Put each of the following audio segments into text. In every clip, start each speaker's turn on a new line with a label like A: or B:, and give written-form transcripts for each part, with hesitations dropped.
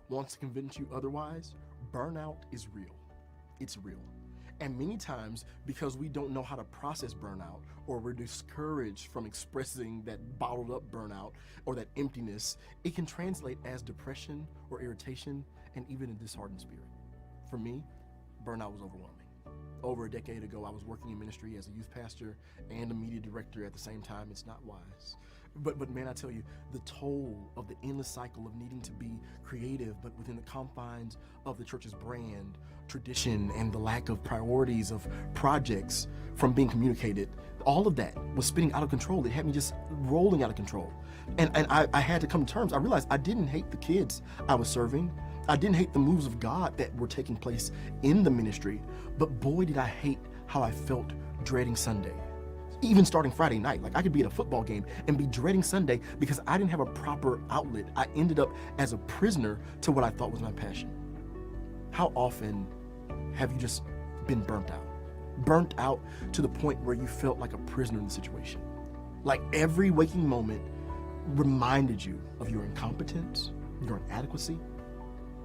A: wants to convince you otherwise, burnout is real. It's real. And many times, because we don't know how to process burnout, or we're discouraged from expressing that bottled up burnout or that emptiness, it can translate as depression or irritation and even a disheartened spirit. For me, burnout was overwhelming. Over a decade ago, I was working in ministry as a youth pastor and a media director at the same time. It's not wise. But man, I tell you, the toll of the endless cycle of needing to be creative, but within the confines of the church's brand, tradition, and the lack of priorities of projects from being communicated, all of that was spinning out of control. It had me just rolling out of control. And I had to come to terms. I realized I didn't hate the kids I was serving. I didn't hate the moves of God that were taking place in the ministry, but boy, did I hate how I felt dreading Sunday. Even starting Friday night, like I could be at a football game and be dreading Sunday because I didn't have a proper outlet. I ended up as a prisoner to what I thought was my passion. How often have you just been burnt out? Burnt out to the point where you felt like a prisoner in the situation. Like every waking moment reminded you of your incompetence, your inadequacy.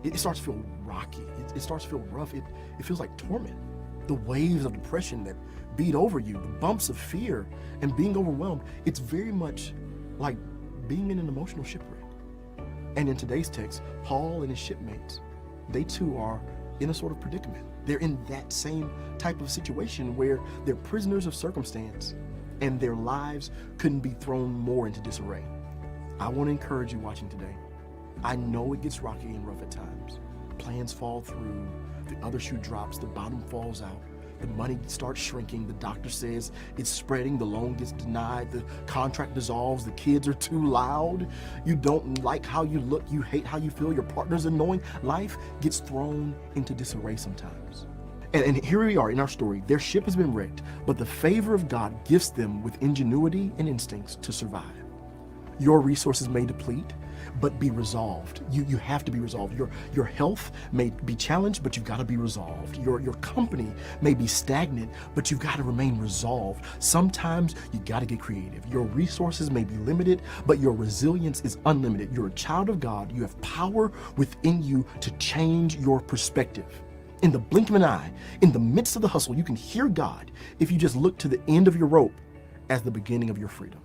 A: It starts to feel rocky. It starts to feel rough. It feels like torment. The waves of depression that beat over you, the bumps of fear and being overwhelmed, it's very much like being in an emotional shipwreck. And in today's text, Paul and his shipmates, they too are in a sort of predicament. They're in that same type of situation where they're prisoners of circumstance and their lives couldn't be thrown more into disarray. I want to encourage you watching today. I know it gets rocky and rough at times. Plans fall through, the other shoe drops, the bottom falls out, the money starts shrinking, the doctor says it's spreading, the loan gets denied, the contract dissolves, the kids are too loud, you don't like how you look, you hate how you feel, your partner's annoying. Life gets thrown into disarray sometimes. And here we are in our story. Their ship has been wrecked, but the favor of God gifts them with ingenuity and instincts to survive. Your resources may deplete, but be resolved. You have to be resolved. Your health may be challenged, but you've got to be resolved. Your company may be stagnant, but you've got to remain resolved. Sometimes you got to get creative. Your resources may be limited, but your resilience is unlimited. You're a child of God. You have power within you to change your perspective. In the blink of an eye, in the midst of the hustle, you can hear God if you just look to the end of your rope as the beginning of your freedom.